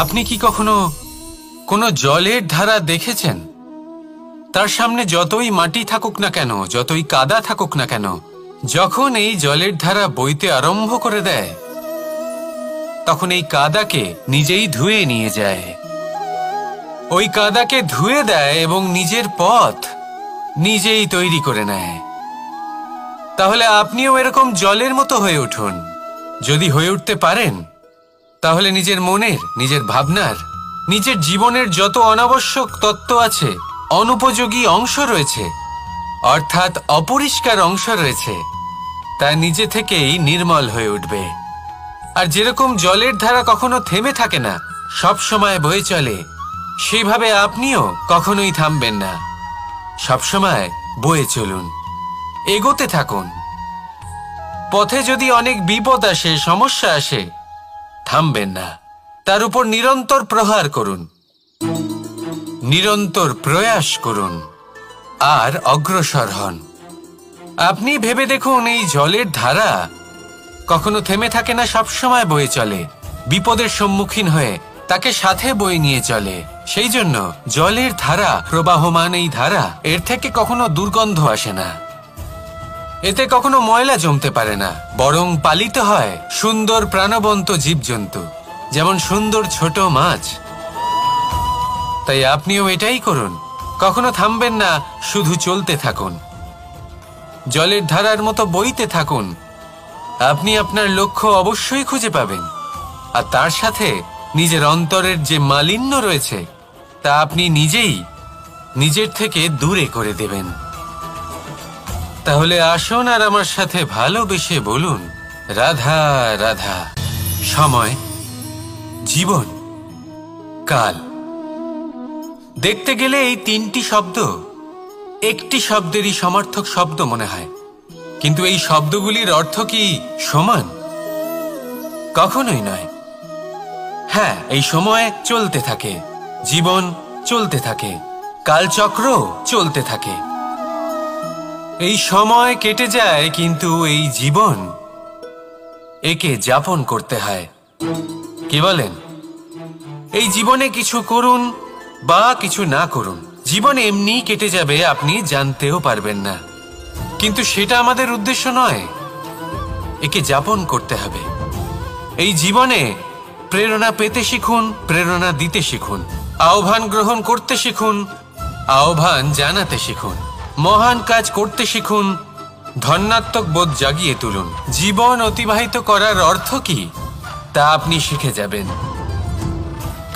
আপনি কি কখনো কোনো জলের ধারা দেখেছেন? তার সামনে যতই মাটি থাকুক না কেন, যতই কাদা থাকুক না কেন, যখন এই জলের ধারা বইতে আরম্ভ করে দেয়, তখন এই কাদাকে নিজেই ধুয়ে নিয়ে যায়। ওই কাদাকে ধুয়ে দেয় এবং নিজের পথ নিজেই তৈরি করে নেয়। তাহলে আপনিও এরকম জলের মতো হয়ে উঠুন। যদি হয়ে উঠতে পারেন, তাহলে নিজের মনের, নিজের ভাবনার, নিজের জীবনের যত অনাবশ্যক তত্ত্ব আছে, অনুপযোগী অংশ রয়েছে, অর্থাৎ অপরিষ্কার অংশ রয়েছে, তা নিজে থেকেই নির্মল হয়ে উঠবে। আর যেরকম জলের ধারা কখনো থেমে থাকে না, সব সময় বয়ে চলে, সেইভাবে আপনিও কখনোই থামবেন না। সবসময় বয়ে চলুন, এগোতে থাকুন। পথে যদি অনেক বিপদ আসে, সমস্যা আসে, থামবেন না, তার উপর নিরন্তর প্রহার করুন, নিরন্তর প্রয়াস করুন আর অগ্রসর হন। আপনি ভেবে দেখুন, এই জলের ধারা কখনো থেমে থাকে না, সবসময় বয়ে চলে, বিপদের সম্মুখীন হয়ে তাকে সাথে বয়ে নিয়ে চলে। সেই জন্য জলের ধারা, প্রবাহমান এই ধারা, এর থেকে কখনো দুর্গন্ধ আসে না, এতে কখনো ময়লা জমতে পারে না, বরং পালিত হয় সুন্দর প্রাণবন্ত জীবজন্তু, যেমন সুন্দর ছোট মাছ। তাই আপনিও এটাই করুন, কখনো থামবেন না, শুধু চলতে থাকুন, জলের ধারার মতো বইতে থাকুন। আপনি আপনার লক্ষ্য অবশ্যই খুঁজে পাবেন, আর তার সাথে নিজের অন্তরের যে মালিন্য রয়েছে, তা আপনি নিজেই নিজের থেকে দূরে করে দেবেন। তাহলে আসুন আর আমার সাথে ভালোবেসে বলুন, রাধা রাধা। সময়, জীবন, কাল। দেখতে গেলে এই তিনটি শব্দ একটি শব্দেরই সমার্থক শব্দ মনে হয়, কিন্তু এই শব্দগুলির অর্থ কি সমান? কখনোই নয়। হ্যাঁ, এই সময় চলতে থাকে, জীবন চলতে থাকে, কালচক্র চলতে থাকে। এই সময় কেটে যায়, কিন্তু এই জীবন, একে যাপন করতে হয়। কি বলেন? এই জীবনে কিছু করুন বা কিছু না করুন, জীবন এমনি কেটে যাবে, আপনি জানতেও পারবেন না। কিন্তু সেটা আমাদের উদ্দেশ্য নয়, একে যাপন করতে হবে। এই জীবনে প্রেরণা পেতে শিখুন, প্রেরণা দিতে শিখুন, আহ্বান গ্রহণ করতে শিখুন, আহ্বান জানাতে শিখুন, মহান কাজ করতে শিখুন, ধন্যাত্মক বোধ জাগিয়ে তুলুন। জীবন অতিবাহিত করার অর্থ কি, তা আপনি শিখে যাবেন।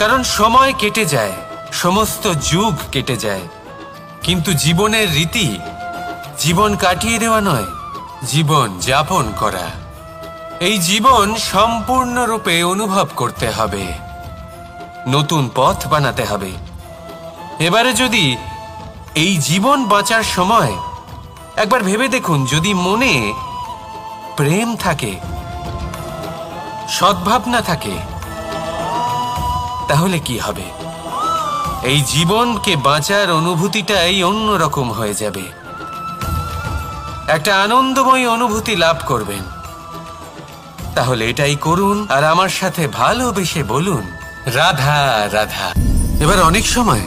কারণ সময় কেটে যায়, সমস্ত যুগ কেটে যায়, কিন্তু জীবনের রীতি জীবন কাটিয়ে দেওয়া নয়, জীবন যাপন করা। এই জীবন সম্পূর্ণরূপে অনুভব করতে হবে, নতুন পথ বানাতে হবে। এবারে যদি এই জীবন বাঁচার সময় একবার ভেবে দেখুন, যদি মনে প্রেম থাকে, সদ্ভাবনা থাকে, তাহলে কি হবে? এই জীবনকে বাঁচার অনুভূতিটাই অন্যরকম হয়ে যাবে, একটা আনন্দময় অনুভূতি লাভ করবেন। তাহলে এটাই করুন আর আমার সাথে ভালোবেসে বলুন, রাধা রাধা। এবার অনেক সময়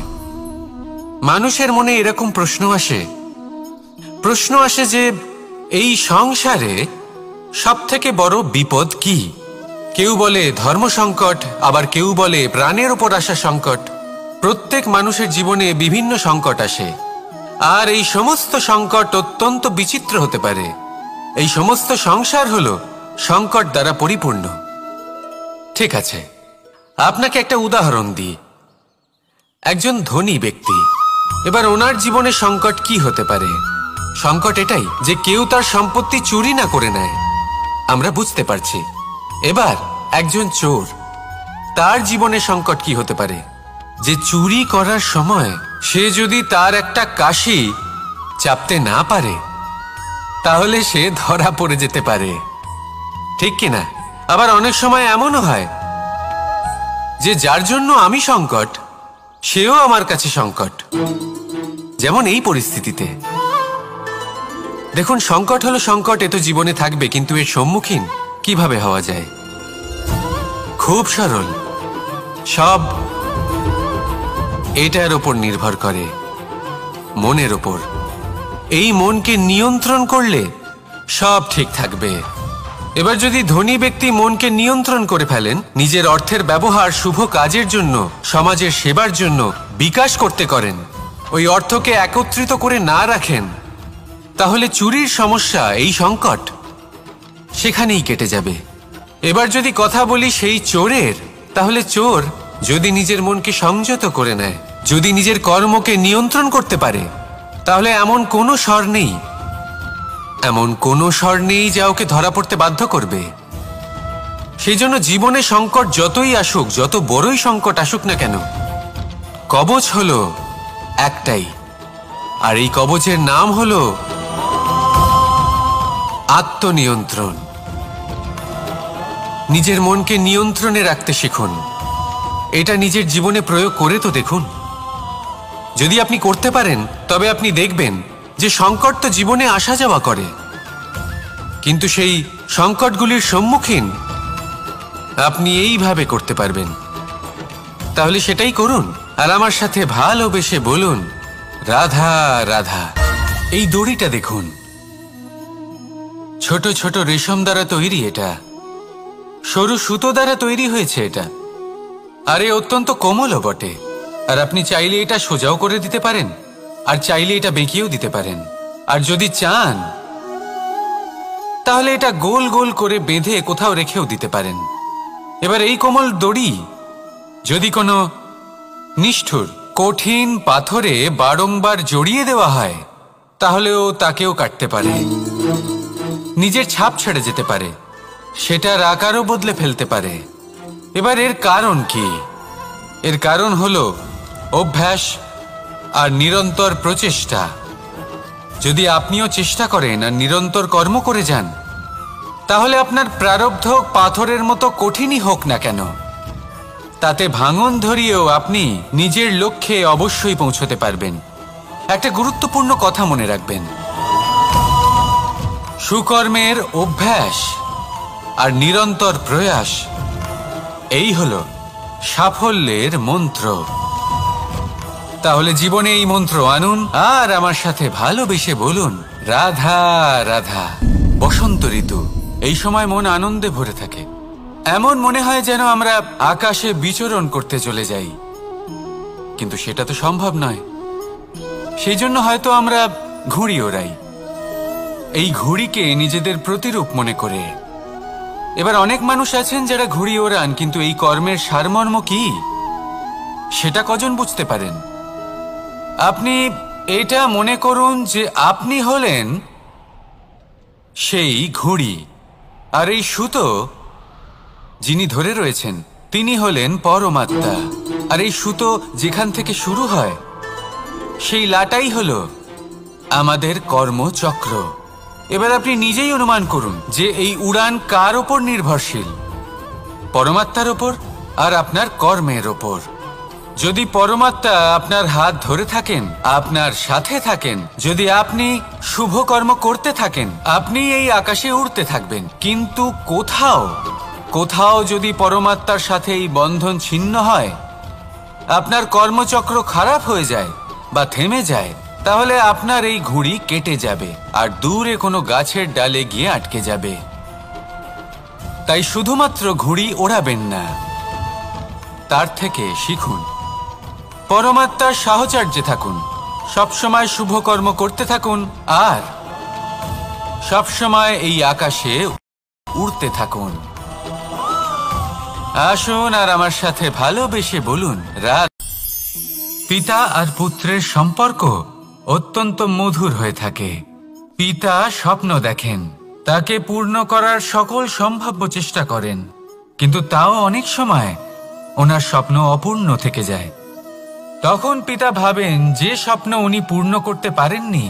মানুষের মনে এরকম প্রশ্ন আসে যে এই সংসারে সবথেকে বড় বিপদ কি? কেউ বলে ধর্ম সংকট, আবার কেউ বলে প্রাণের উপর আসা সংকট। প্রত্যেক মানুষের জীবনে বিভিন্ন সংকট আসে, আর এই সমস্ত সংকট অত্যন্ত বিচিত্র হতে পারে। এই সমস্ত সংসার হলো সংকট দ্বারা পরিপূর্ণ। ঠিক আছে, আপনাকে একটা উদাহরণ দিই। একজন ধনী ব্যক্তি, এবার ওনার জীবনে সংকট কি হতে পারে? সংকট এটাই যে কেউ তার সম্পত্তি চুরি না করে নেয়, আমরা বুঝতে পারছি। এবার একজন চোর, তার জীবনে সংকট কি হতে পারে? যে চুরি করার সময় সে যদি তার একটা কাশি চাপতে না পারে, তাহলে সে ধরা পড়ে যেতে পারে, ঠিক কিনা? আবার অনেক সময় এমনও হয় যে যার জন্য আমি সংকট, সেও আমার কাছে সংকট। যেমন এই পরিস্থিতিতে দেখুন, সংকট হলো সংকট, এ তো জীবনে থাকবে, কিন্তু এর সম্মুখীন কিভাবে হওয়া যায়? খুব সরল। সব এটার ওপর নির্ভর করে, মনের ওপর। এই মনকে নিয়ন্ত্রণ করলে সব ঠিক থাকবে। এবার যদি ধনী ব্যক্তি মনকে নিয়ন্ত্রণ করে ফেলেন, নিজের অর্থের ব্যবহার শুভ কাজের জন্য, সমাজের সেবার জন্য বিকাশ করতে করেন, ওই অর্থকে একত্রিত করে না রাখেন, তাহলে চুরির সমস্যা, এই সংকট সেখানেই কেটে যাবে। এবার যদি কথা বলি সেই চোরের, তাহলে চোর যদি নিজের মনকে সংযত করে নেয়, যদি নিজের কর্মকে নিয়ন্ত্রণ করতে পারে, তাহলে এমন কোনো স্বর নেই, এমন কোনো স্বর নেই যা ওকে ধরা পড়তে বাধ্য করবে। সেই জন্য জীবনে সংকট যতই আসুক, যত বড়ই সংকট আসুক না কেন, কবচ হলো একটাই, আর এই কবচের নাম হলো আত্মনিয়ন্ত্রণ। নিজের মনকে নিয়ন্ত্রণে রাখতে শিখুন। এটা নিজের জীবনে প্রয়োগ করে তো দেখুন। যদি আপনি করতে পারেন, তবে আপনি দেখবেন যে সংকট তো জীবনে আসা যাওয়া করে, কিন্তু সেই সংকটগুলির সম্মুখীন আপনি এইভাবে করতে পারবেন। তাহলে সেটাই করুন, আর আমার সাথে ভালোবেসে বলুন, রাধা রাধা। এই দড়িটা দেখুন, ছোট ছোট রেশম দ্বারা তৈরি, এটা সরু সুতো দ্বারা তৈরি হয়েছে এটা, আর এ অত্যন্ত কোমলও বটে। আর আপনি চাইলে এটা সোজাও করে দিতে পারেন, আর চাইলে এটা বেঁকিয়েও দিতে পারেন, আর যদি চান তাহলে এটা গোল গোল করে বেঁধে কোথাও রেখেও দিতে পারেন। এবার এই কোমল দড়ি যদি কোনো নিষ্ঠুর কঠিন পাথরে বারংবার জড়িয়ে দেওয়া হয়, তাহলেও তাকেও কাটতে পারে, নিজের ছাপ ছেড়ে যেতে পারে, সেটার আকারও বদলে ফেলতে পারে। এবার এর কারণ কি? এর কারণ হলো অভ্যাস আর নিরন্তর প্রচেষ্টা। যদি আপনিও চেষ্টা করেন আর নিরন্তর কর্ম করে যান, তাহলে আপনার প্রারব্ধ পাথরের মতো কঠিনই হোক না কেন, তাতে ভাঙন ধরিয়েও আপনি নিজের লক্ষ্যে অবশ্যই পৌঁছতে পারবেন। একটা গুরুত্বপূর্ণ কথা মনে রাখবেন, সুকর্মের অভ্যাস আর নিরন্তর প্রয়াস, এই হলো সাফল্যের মন্ত্র। তাহলে জীবনে এই মন্ত্র আনুন, আর আমার সাথে ভালোবেসে বলুন, রাধা রাধা। বসন্ত ঋতু, এই সময় মন আনন্দে ভরে থাকে। এমন মনে হয় যেন আমরা আকাশে বিচরণ করতে চলে যাই, কিন্তু সেটা তো সম্ভব নয়। সেই জন্য হয়তো আমরা ঘুড়ি ওড়াই, এই ঘুড়িকে নিজেদের প্রতিরূপ মনে করে। এবার অনেক মানুষ আছেন যারা ঘুড়ি ওড়ান, কিন্তু এই কর্মের সারমর্ম কি সেটা কজন বুঝতে পারেন? আপনি এটা মনে করুন যে আপনি হলেন সেই ঘুড়ি, আর এই সুতো যিনি ধরে রয়েছেন তিনি হলেন পরমাত্মা। আর এই সুতো যেখান থেকে শুরু হয়, সেই লাটাই হলো আমাদের কর্মচক্র। এবার আপনি নিজেই অনুমান করুন যে এই উড়ান কার ওপর নির্ভরশীল? পরমাত্মার ওপর আর আপনার কর্মের ওপর। যদি পরমাত্মা আপনার হাত ধরে থাকেন, আপনার সাথে থাকেন, যদি আপনি শুভ কর্ম করতে থাকেন, আপনি এই আকাশে উড়তে থাকবেন। কিন্তু কোথাও কোথাও যদি পরমাত্মার সাথে এই বন্ধন ছিন্ন হয়, আপনার কর্মচক্র খারাপ হয়ে যায় বা থেমে যায়, তাহলে আপনার এই ঘুড়ি কেটে যাবে আর দূরে কোনো গাছের ডালে গিয়ে আটকে যাবে। তাই শুধুমাত্র ঘুড়ি ওড়াবেন না, তার থেকে শিখুন, পরমাত্মার সাহচর্যে থাকুন, সবসময় শুভ কর্ম করতে থাকুন, আর সবসময় এই আকাশে উড়তে থাকুন। আসুন আর আমার সাথে ভালোবেসে বলুন, রাত। পিতা আর পুত্রের সম্পর্ক অত্যন্ত মধুর হয়ে থাকে। পিতা স্বপ্ন দেখেন, তাকে পূর্ণ করার সকল সম্ভাব্য চেষ্টা করেন, কিন্তু তাও অনেক সময় ওনার স্বপ্ন অপূর্ণ থেকে যায়। তখন পিতা ভাবেন যে স্বপ্ন উনি পূর্ণ করতে পারেননি,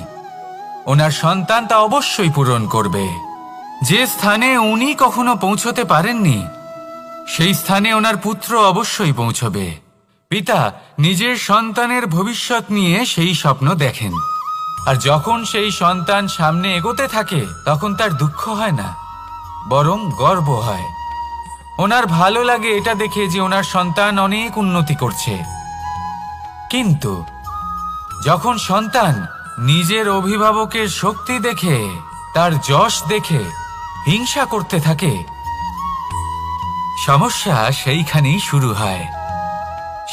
ওনার সন্তান তা অবশ্যই পূরণ করবে। যে স্থানে উনি কখনো পৌঁছতে পারেননি, সেই স্থানে ওনার পুত্র অবশ্যই পৌঁছবে। পিতা নিজের সন্তানের ভবিষ্যৎ নিয়ে সেই স্বপ্ন দেখেন, আর যখন সেই সন্তান সামনে এগোতে থাকে, তখন তার দুঃখ হয় না, বরং গর্ব হয়। ওনার ভালো লাগে এটা দেখে যে ওনার সন্তান অনেক উন্নতি করছে। কিন্তু যখন সন্তান নিজের অভিভাবকের শক্তি দেখে, তার যশ দেখে হিংসা করতে থাকে, সমস্যা সেইখানেই শুরু হয়।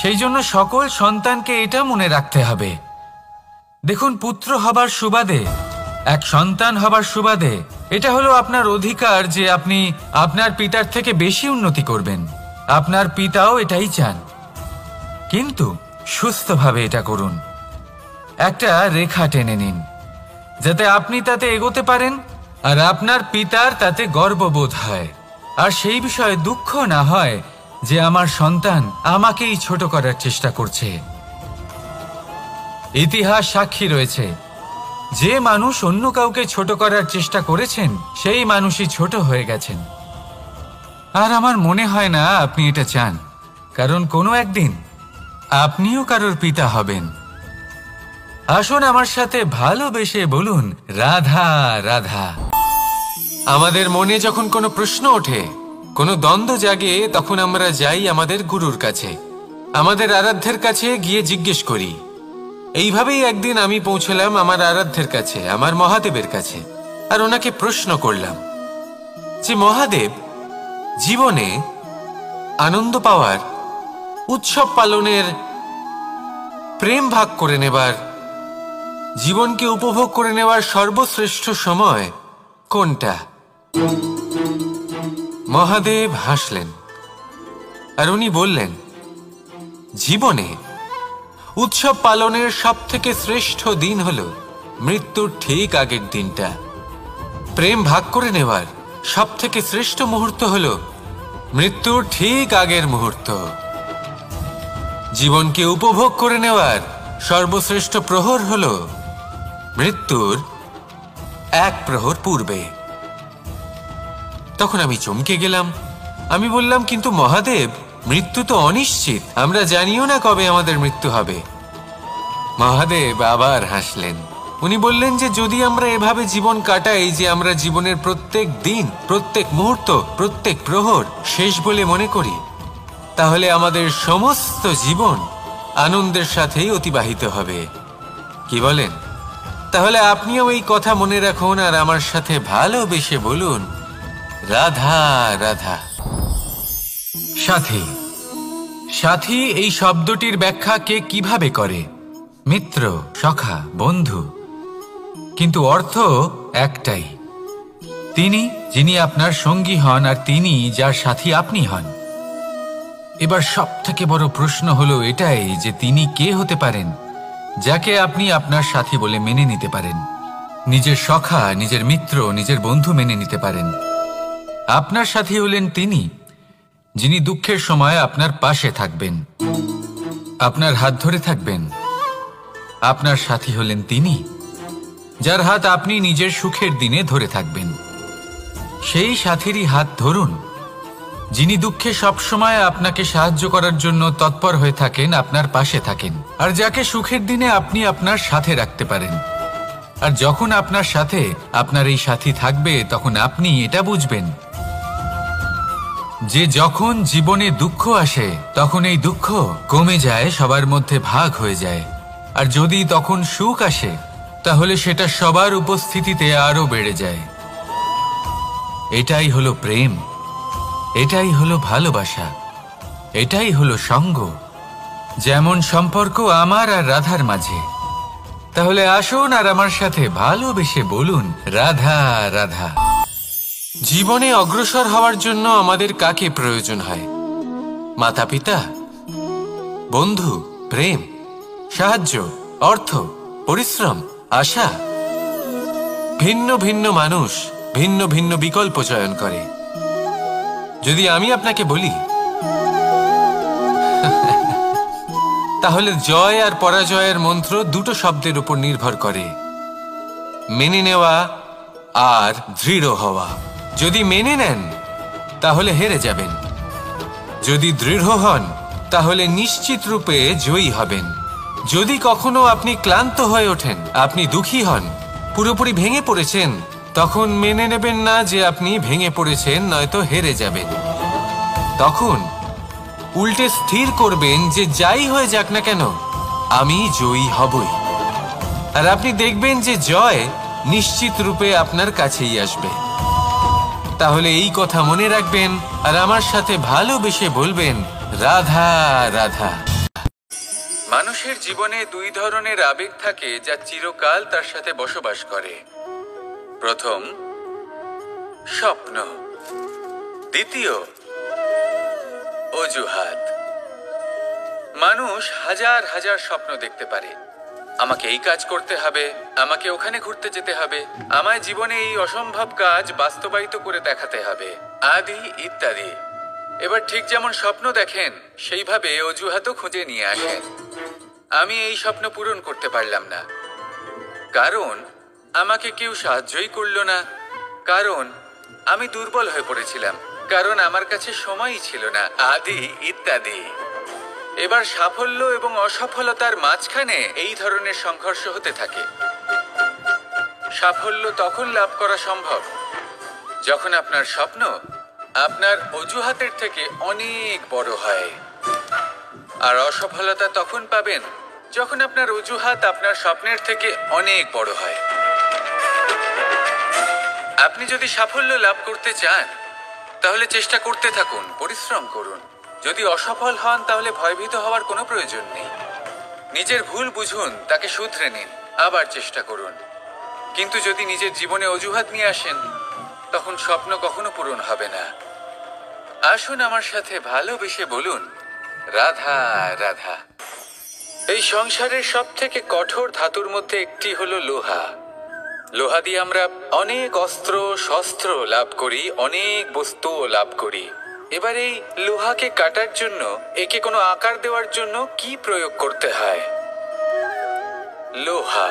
সেই জন্য সকল সন্তানকে এটা মনে রাখতে হবে, দেখুন, পুত্র হবার সুবাদে, এক সন্তান হবার সুবাদে এটা হলো আপনার অধিকার যে আপনি আপনার পিতার থেকে বেশি উন্নতি করবেন। আপনার পিতাও এটাই চান, কিন্তু সুস্থভাবে এটা করুন। একটা রেখা টেনে নিন যাতে আপনি তাতে এগোতে পারেন আর আপনার পিতার তাতে গর্ববোধ হয়, আর সেই বিষয়ে দুঃখ না হয় যে আমার সন্তান আমাকেই ছোট করার চেষ্টা করছে। ইতিহাস সাক্ষী রয়েছে, যে মানুষ অন্য কাউকে ছোট করার চেষ্টা করেছেন সেই মানুষই ছোট হয়ে গেছেন। আর আমার মনে হয় না আপনি এটা চান, কারণ কোনো একদিন আপনিও কারোর পিতা হবেন। আসুন আমার সাথে ভালোবেসে বলুন, রাধা রাধা। আমাদের মনে যখন কোনো প্রশ্ন ওঠে, কোনো দ্বন্দ্ব জাগে, তখন আমরা যাই আমাদের গুরুর কাছে, আমাদের আরাধ্যের কাছে গিয়ে জিজ্ঞেস করি। এইভাবেই একদিন আমি পৌঁছলাম আমার আরাধ্যের কাছে, আমার মহাদেবের কাছে, আর ওনাকে প্রশ্ন করলাম যে মহাদেব, জীবনে আনন্দ পাওয়ার, উৎসব পালনের, প্রেম ভাগ করে নেবার, জীবনকে উপভোগ করে নেওয়ার সর্বশ্রেষ্ঠ সময় কোনটা? মহাদেব হাসলেন আর উনি বললেন, জীবনে উৎসব পালনের সব থেকে শ্রেষ্ঠ দিন হলো মৃত্যুর ঠিক আগের দিনটা। প্রেম ভাগ করে নেওয়ার সব থেকে শ্রেষ্ঠ মুহূর্ত হলো মৃত্যুর ঠিক আগের মুহূর্ত। জীবনকে উপভোগ করে নেওয়ার সর্বশ্রেষ্ঠ প্রহর হলো মৃত্যুর এক প্রহর পূর্বে। তখন আমি চমকে গেলাম। আমি বললাম, কিন্তু মহাদেব, মৃত্যু তো অনিশ্চিত, আমরা জানিও না কবে আমাদের মৃত্যু হবে। মহাদেব আবার হাসলেন। উনি বললেন যে যদি আমরা এভাবে জীবন কাটাই যে আমরা জীবনের প্রত্যেক দিন, প্রত্যেক মুহূর্ত, প্রত্যেক প্রহর শেষ বলে মনে করি, তাহলে আমাদের সমস্ত জীবন আনন্দের সাথেই অতিবাহিত হবে। কি বলেন? তাহলে আপনিও এই কথা মনে রাখুন আর আমার সাথে ভালোবেসে বলুন, রাধা রাধা। সাথী, সাথী এই শব্দটির ব্যাখ্যা কে কিভাবে করে? মিত্র, সখা, বন্ধু, কিন্তু অর্থ একটাই। তিনি যিনি আপনার সঙ্গী হন আর তিনি যার সাথী আপনি হন। এবার সব থেকে বড় প্রশ্ন হলো এটাই যে তিনি কে হতে পারেন যাকে আপনি আপনার সাথী বলে মেনে নিতে পারেন, নিজের সখা, নিজের মিত্র, নিজের বন্ধু মেনে নিতে পারেন। আপনার সাথী হলেন তিনি যিনি দুঃখের সময় আপনার পাশে থাকবেন, আপনার হাত ধরে থাকবেন। আপনার সাথী হলেন তিনি যার হাত আপনি নিজের সুখের দিনে ধরে থাকবেন। সেই সাথীরই হাত ধরুন যিনি দুঃখে সবসময় আপনাকে সাহায্য করার জন্য তৎপর হয়ে থাকেন, আপনার পাশে থাকেন, আর যাকে সুখের দিনে আপনি আপনার সাথে রাখতে পারেন। আর যখন আপনার সাথে আপনার এই সাথী থাকবে, তখন আপনি এটা বুঝবেন যে যখন জীবনে দুঃখ আসে তখন এই দুঃখ কমে যায়, সবার মধ্যে ভাগ হয়ে যায়। আর যদি তখন সুখ আসে তাহলে সেটা সবার উপস্থিতিতে আরো বেড়ে যায়। এটাই হলো প্রেম, এটাই হলো ভালোবাসা, এটাই হলো সঙ্গ। যেমন সম্পর্ক আমার আর রাধার মাঝে। তাহলে আসুন আর আমার সাথে ভালোবেসে বলুন, রাধা রাধা। জীবনে অগ্রসর হওয়ার জন্য আমাদের কাকে প্রয়োজন হয়? মাতা পিতা, বন্ধু, প্রেম, সাহায্য, অর্থ, পরিশ্রম, আশা। ভিন্ন ভিন্ন মানুষ ভিন্ন ভিন্ন বিকল্প চয়ন করে। যদি আমি আপনাকে বলি তাহলে জয় আর পরাজয়ের মন্ত্র দুটো শব্দের উপর নির্ভর করে, মেনে নেওয়া আর দৃঢ় হওয়া। যদি মেনে নেন তাহলে হেরে যাবেন, যদি দৃঢ় হন তাহলে নিশ্চিত রূপে জয়ী হবেন। যদি কখনো আপনি ক্লান্ত হয়ে ওঠেন, আপনি দুঃখী হন, পুরোপুরি ভেঙে পড়েছেন, তখন মেনে নেবেন না যে আপনি ভেঙে পড়েছেন, নয়তো হেরে যাবেন। তখন উল্টে স্থির করবেন যে যাই হয়ে যাক না কেন আমি জয়ী হবই। আর আপনি দেখবেন যে জয় নিশ্চিত রূপে আপনার কাছেই আসবে। তাহলে এই কথা মনে রাখবেন আর আমার সাথে ভালোবেসে বলবেন, রাধা রাধা। মানুষের জীবনে দুই ধরনের আবেগ থাকে যা চিরকাল তার সাথে বসবাস করে। প্রথম, স্বপ্ন। দ্বিতীয়, অজুহাত। মানুষ হাজার হাজার স্বপ্ন দেখতে পারে। আমাকে এই কাজ করতে হবে, আমাকে ওখানে ঘুরতে যেতে হবে, আমায় জীবনে এই অসম্ভব কাজ বাস্তবায়িত করে দেখাতে হবে, আদি ইত্যাদি। এবার ঠিক যেমন স্বপ্ন দেখেন সেইভাবে অজুহাতও খুঁজে নিয়ে আসেন। আমি এই স্বপ্ন পূরণ করতে পারলাম না, কারণ আমাকে কেউ সাহায্যই করলো না, কারণ আমি দুর্বল হয়ে পড়েছিলাম, কারণ আমার কাছে সময়ই ছিল না, আদি ইত্যাদি। এবার সাফল্য এবং অসফলতার মাঝখানে এই ধরনের সংঘর্ষ হতে থাকে। সাফল্য তখন লাভ করা সম্ভব যখন আপনার স্বপ্ন আপনার অজুহাতের থেকে অনেক বড় হয়, আর অসফলতা তখন পাবেন যখন আপনার অজুহাত আপনার স্বপ্নের থেকে অনেক বড় হয়। আপনি যদি সাফল্য লাভ করতে চান তাহলে চেষ্টা করতে থাকুন, পরিশ্রম করুন। যদি অসফল হন তাহলে ভয়ভীত হওয়ার কোনো প্রয়োজন নেই। নিজের ভুল বুঝুন, তাকে শুধরে নিন, আবার চেষ্টা করুন। কিন্তু যদি নিজের জীবনে অজুহাত নিয়ে আসেন তখন স্বপ্ন কখনো পূরণ হবে না। আসুন আমার সাথে ভালোবেসে বলুন, রাধা রাধা। এই সংসারের সব থেকে কঠোর ধাতুর মধ্যে একটি হলো লোহা। লোহা দিয়ে আমরা অনেক অস্ত্র শস্ত্র লাভ করি, অনেক বস্তুও লাভ করি। এবার এই লোহাকে কাটার জন্য, একে কোনো আকার দেওয়ার জন্য কি প্রয়োগ করতে হয়? লোহা।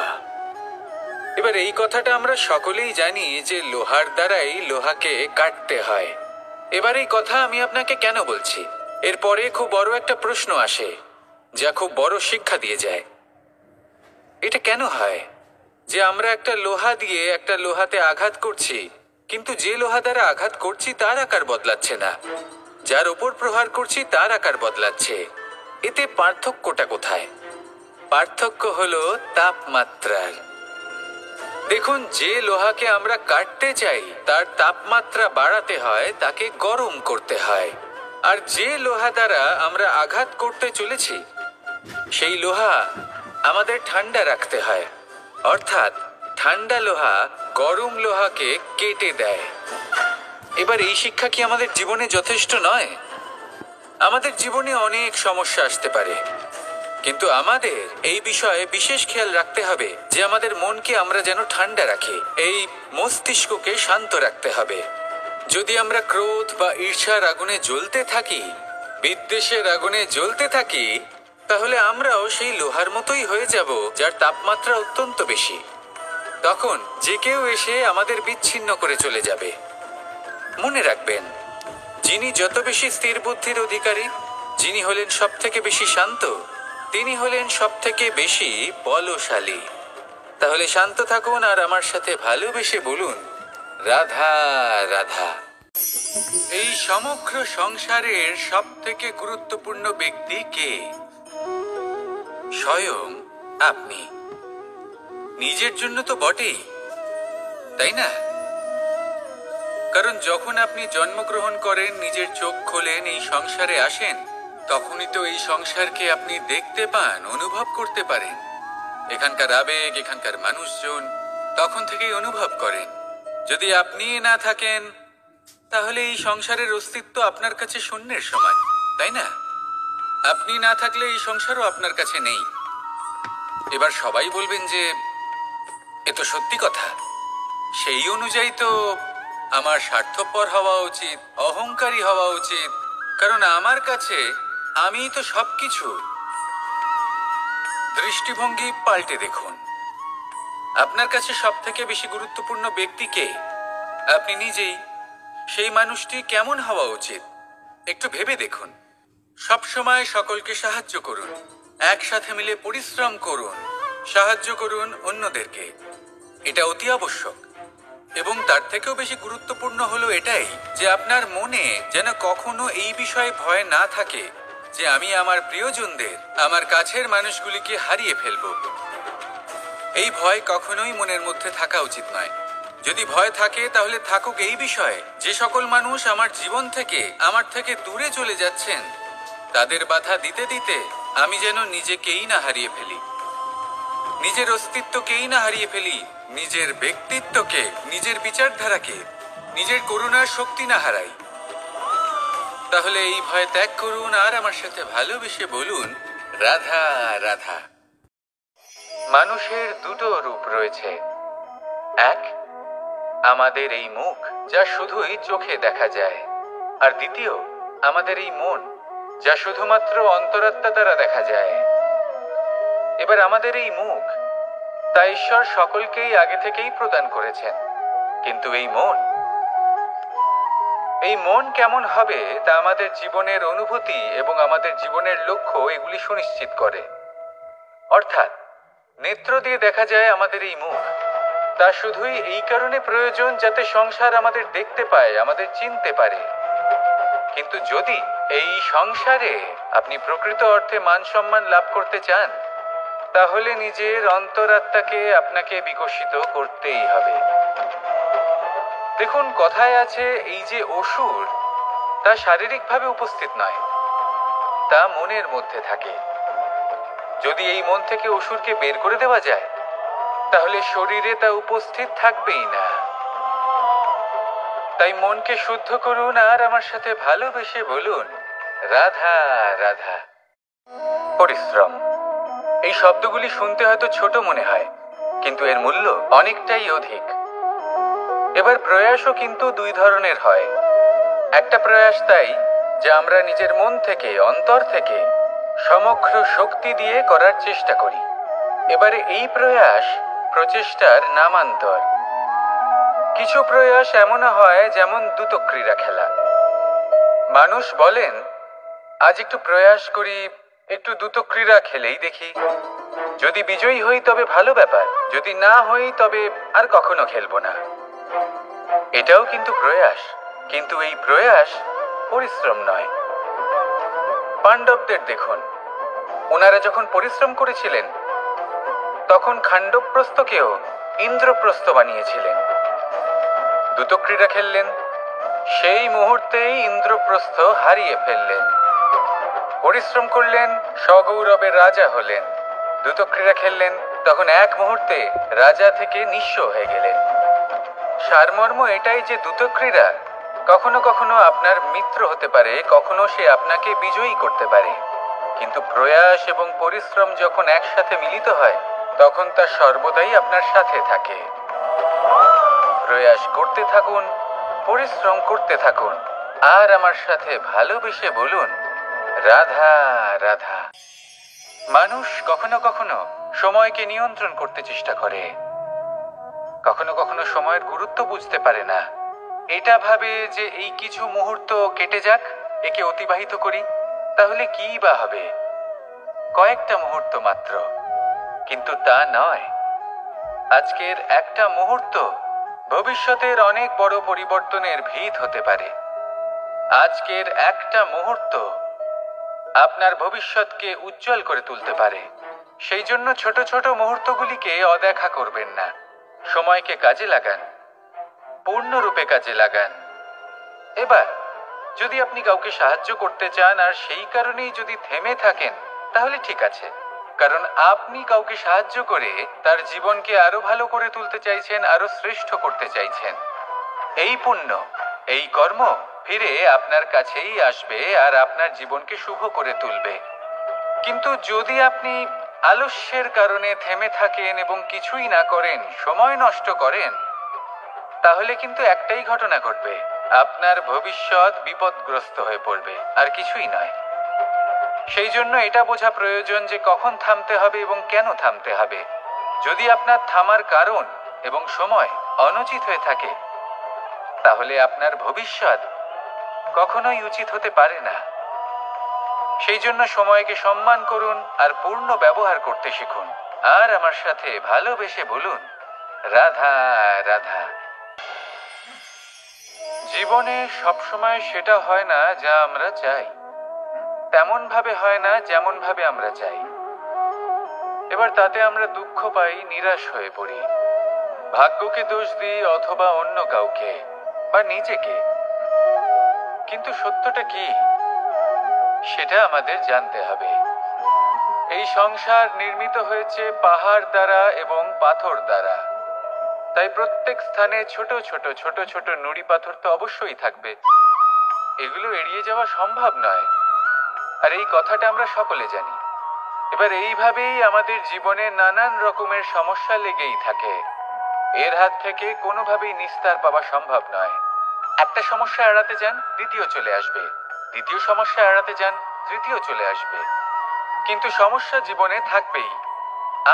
এবার এই কথাটা আমরা সকলেই জানি যে লোহার দ্বারাই লোহাকে কাটতে হয়। এবার এই কথা আমি আপনাকে কেন বলছি? এরপরে খুব বড় একটা প্রশ্ন আসে যা খুব বড় শিক্ষা দিয়ে যায়। এটা কেন হয় যে আমরা একটা লোহা দিয়ে একটা লোহাতে আঘাত করছি, কিন্তু যে লোহা দ্বারা আঘাত করছি তার আকার বদলাচ্ছে না, যার ওপর প্রহার করছি তার আকার বদলাচ্ছে? এতে পার্থক্যটা কোথায়? পার্থক্য হলো তাপমাত্রার। দেখুন, যে লোহাকে আমরা কাটতে চাই তার তাপমাত্রা বাড়াতে হয়, তাকে গরম করতে হয়। আর যে লোহা দ্বারা আমরা আঘাত করতে চলেছি সেই লোহা আমাদের ঠান্ডা রাখতে হয়। অর্থাৎ ঠান্ডা লোহা গরম লোহাকে কেটে দেয়। এবার এই শিক্ষা কি আমাদের জীবনে যথেষ্ট নয়? আমাদের জীবনে অনেক সমস্যা আসতে পারে, কিন্তু আমাদের এই বিষয়ে বিশেষ খেয়াল রাখতে হবে যে আমাদের মনকে আমরা যেন ঠান্ডা রাখি, এই মস্তিষ্ককে শান্ত রাখতে হবে। যদি আমরা ক্রোধ বা ঈর্ষার আগুনে জ্বলতে থাকি, বিদ্বেষের আগুনে জ্বলতে থাকি, তাহলে আমরাও সেই লোহার মতোই হয়ে যাব যার তাপমাত্রা অত্যন্ত বেশি। তখন যে কেউ এসে আমাদের বিচ্ছিন্ন করে চলে যাবে। মনে রাখবেন, যিনি যত বেশি স্থির বুদ্ধির অধিকারী, যিনি হলেন সব থেকে বেশি শান্ত, তিনি হলেন সব থেকে বেশি বলশালী। তাহলে শান্ত থাকুন আর আমার সাথে ভালোবেসে বলুন, রাধা রাধা। এই সমগ্র সংসারের সব থেকে গুরুত্বপূর্ণ ব্যক্তি কে? স্বয়ং আপনি। নিজের জন্য তো বটেই, তাই না? কারণ যখন আপনি জন্মগ্রহণ করেন, নিজের চোখ খোলেন, এই সংসারে আসেন, তখনই তো এই সংসারকে আপনি দেখতে পান, অনুভব করতে পারেন। এখানকার আবেগ, এখানকার মানুষজন তখন থেকেই অনুভব করেন। যদি আপনি না থাকেন তাহলে এই সংসারের অস্তিত্ব আপনার কাছে শূন্যের সমান, তাই না? আপনি না থাকলে এই সংসারও আপনার কাছে নেই। এবার সবাই বলবেন যে এ তো সত্যি কথা, সেই অনুযায়ী তো আমার স্বার্থপর হওয়া উচিত, অহংকারী হওয়া উচিত, কারণ আমার কাছে আমিই তো সবকিছু। দৃষ্টিভঙ্গি পাল্টে দেখুন, আপনার কাছে সব থেকে বেশি গুরুত্বপূর্ণ ব্যক্তি কে? আপনি নিজেই। সেই মানুষটি কেমন হওয়া উচিত একটু ভেবে দেখুন। সবসময় সকলকে সাহায্য করুন, একসাথে মিলে পরিশ্রম করুন, সাহায্য করুন অন্যদেরকে। এটা অতি আবশ্যক। এবং তার থেকেও বেশি গুরুত্বপূর্ণ হলো এটাই যে আপনার মনে যেন কখনো এই বিষয়ে ভয় না থাকে যে আমি আমার প্রিয়জনদের, আমার কাছের মানুষগুলিকে হারিয়ে ফেলবো। এই ভয় কখনোই মনের মধ্যে থাকা উচিত নয়। যদি ভয় থাকে তাহলে থাকুক এই বিষয়ে যে সকল মানুষ আমার জীবন থেকে, আমার থেকে দূরে চলে যাচ্ছেন, তাদের বাধা দিতে দিতে আমি যেন নিজেকেই না হারিয়ে ফেলি, নিজের অস্তিত্বকেই না হারিয়ে ফেলি, নিজের ব্যক্তিত্বকে, নিজের বিচারধারাকে, নিজের করুণার শক্তি না হারাই। তাহলে এই ভয় ত্যাগ করুন আর আমার সাথে ভালোবেসে বলুন, রাধা রাধা। মানুষের দুটো রূপ রয়েছে। এক, আমাদের এই মুখ যা শুধুই চোখে দেখা যায়, আর দ্বিতীয় আমাদের এই মন যা শুধুমাত্র অন্তরাত্মা দ্বারা দেখা যায়। এবার আমাদের এই মুখ তা ঈশ্বর সকলকেই আগে থেকেই প্রদান করেছেন, কিন্তু এই মন কেমন হবে তা আমাদের জীবনের অনুভূতি এবং আমাদের জীবনের লক্ষ্য এগুলি সুনিশ্চিত করে। অর্থাৎ নেত্র দিয়ে দেখা যায় আমাদের এই মুখ, তা শুধুই এই কারণে প্রয়োজন যাতে সংসার আমাদের দেখতে পায়, আমাদের চিনতে পারে। কিন্তু যদি এই সংসারে আপনি প্রকৃত অর্থে মান সম্মান লাভ করতে চান, তাহলে নিজের অন্তরাত্মাকে আপনাকে বিকশিত করতেই হবে। দেখুন, কথায় আছে এই যে অসুর, তা শারীরিকভাবে উপস্থিত নয়, তা মনের মধ্যে থাকে। যদি এই মন থেকে অসুরকে বের করে দেওয়া যায়, তাহলে শরীরে তা উপস্থিত থাকবেই না। তাই মনকে শুদ্ধ করুন আর আমার সাথে ভালোবেসে বলুন, রাধা রাধা। পরিশ্রম, এই শব্দগুলি শুনতে হয়তো ছোট মনে হয়, কিন্তু এর মূল্য অনেকটাই অধিক। এবার প্রয়াসও কিন্তু দুই ধরনের হয়। একটা প্রয়াস তাই যা আমরা নিজের মন থেকে, অন্তর থেকে সমগ্র শক্তি দিয়ে করার চেষ্টা করি। এবারে এই প্রয়াস প্রচেষ্টার নামান্তর। কিছু প্রয়াস এমনও হয় যেমন দ্রুতক্রীড়া খেলা। মানুষ বলেন, আজ একটু প্রয়াস করি, একটু দ্রুতক্রীড়া খেলেই দেখি, যদি বিজয়ী হই তবে ভালো ব্যাপার, যদি না হই তবে আর কখনো খেলবো না। এটাও কিন্তু প্রয়াস, কিন্তু এই প্রয়াস পরিশ্রম নয়। পাণ্ডবদের দেখুন, ওনারা যখন পরিশ্রম করেছিলেন তখন খাণ্ডবপ্রস্থকেও ইন্দ্রপ্রস্থ বানিয়েছিলেন। দ্রুতক্রীড়া খেললেন, সেই মুহূর্তেই ইন্দ্রপ্রস্থ হারিয়ে ফেললেন। পরিশ্রম করলেন, সগৌরবে রাজা হলেন। দ্রুতক্রীড়া খেললেন, তখন এক মুহূর্তে রাজা থেকে নিঃস্ব হয়ে গেলেন। সারমর্ম এটাই যে দ্রুতক্রীড়া কখনো কখনো আপনার মিত্র হতে পারে, কখনো সে আপনাকে বিজয়ী করতে পারে, কিন্তু প্রয়াস এবং পরিশ্রম যখন একসাথে মিলিত হয় তখন তা সর্বদাই আপনার সাথে থাকে। প্রয়াস করতে থাকুন, পরিশ্রম করতে থাকুন, আর আমার সাথে ভালোবেসে বলুন, রাধা রাধা। মানুষ কখনো কখনো সময়কে নিয়ন্ত্রণ করতে চেষ্টা করে, কখনো কখনো সময়ের গুরুত্ব বুঝতে পারে না। এটা ভাবে যে এই কিছু মুহূর্ত কেটে যাক, একে অতিবাহিত করি, তাহলে কি বা হবে, কয়েকটা মুহূর্ত মাত্র। কিন্তু তা নয়। আজকের একটা মুহূর্ত ভবিষ্যতের অনেক বড় পরিবর্তনের ভিত হতে পারে। আজকের একটা মুহূর্ত আপনার ভবিষ্যৎকে উজ্জ্বল করে তুলতে পারে। সেই জন্য ছোট ছোট মুহূর্তগুলিকে অদেখা করবেন না। সময়কে কাজে লাগান, পূর্ণরূপে কাজে লাগান। এবার যদি আপনি কাউকে সাহায্য করতে চান আর সেই কারণেই যদি থেমে থাকেন, তাহলে ঠিক আছে, কারণ আপনি কাউকে সাহায্য করে তার জীবনকে আরো ভালো করে তুলতে চাইছেন, আরো শ্রেষ্ঠ করতে চাইছেন। এই পুণ্য, এই কর্ম ফিরে আপনার কাছেই আসবে আর আপনার জীবনকে শুভ করে তুলবে। কিন্তু যদি আপনি আলস্যের কারণে থেমে থাকেন এবং কিছুই না করেন, সময় নষ্ট করেন, তাহলে কিন্তু একটাই ঘটনা ঘটবে, আপনার ভবিষ্যৎ বিপদগ্রস্ত হয়ে পড়বে, আর কিছুই নয়। সেই জন্য এটা বোঝা প্রয়োজন যে কখন থামতে হবে এবং কেন থামতে হবে। যদি আপনার থামার কারণ এবং সময় অনুচিত হয়ে থাকে, তাহলে আপনার ভবিষ্যৎ কখনোই উচিত হতে পারে না। সেই জন্য সময়কে সম্মান করুন আর পূর্ণ ব্যবহার করতে শিখুন। আর আমার সাথে ভালোবেসে বলুন, রাধা রাধা। জীবনে সবসময় সেটা হয় না যা আমরা চাই, তেমন ভাবে হয় না যেমন ভাবে আমরা চাই। এবার তাতে আমরা দুঃখ পাই, নিরাশ হয়ে পড়ি, ভাগ্যকে দোষ দিই অথবা অন্য কাউকে বা নিজেকে। কিন্তু সত্যটা কি সেটা আমাদের জানতে হবে। এই সংসার নির্মিত হয়েছে পাহাড় দ্বারা এবং পাথর দ্বারা, তাই প্রত্যেক স্থানে ছোট ছোট ছোট ছোট নুড়ি পাথর তো অবশ্যই থাকবে। এগুলো এড়িয়ে যাওয়া সম্ভব নয়, আর এই কথাটা আমরা সকলে জানি। এবার এইভাবেই আমাদের জীবনে নানান রকমের সমস্যা লেগেই থাকে। এর হাত থেকে কোনোভাবেই নিস্তার পাওয়া সম্ভব নয়। একটা সমস্যা এড়াতে যান, দ্বিতীয় চলে আসবে, দ্বিতীয় সমস্যা এড়াতে যান, তৃতীয় চলে আসবে। কিন্তু সমস্যা জীবনে থাকবেই,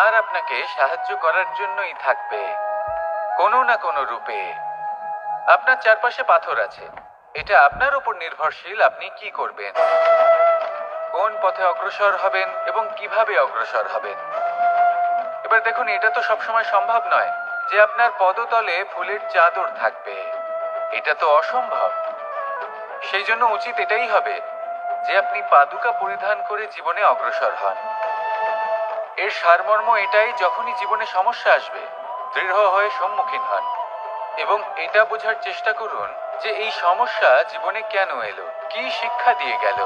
আর আপনাকে সাহায্য করার জন্যই থাকবে কোনো না কোনো রূপে। আপনার চারপাশে পাথর আছে, এটা আপনার উপর নির্ভরশীল আপনি কি করবেন, কোন পথে অগ্রসর হবেন এবং কিভাবে অগ্রসর হবেন। এবার দেখুন, এটা তো সবসময় সম্ভব নয় যে আপনার পদতলে ফুলের চাদর থাকবে, এটা তো অসম্ভব। সেই জন্য উচিত এটাই হবে যে আপনি পাদুকা পরিধান করে জীবনে অগ্রসর হন। এর সারমর্ম এটাই, যখনই জীবনে সমস্যা আসবে দৃঢ় হয়ে সম্মুখীন হন এবং এটা বোঝার চেষ্টা করুন যে এই সমস্যা জীবনে কেন এলো, কি শিক্ষা দিয়ে গেল।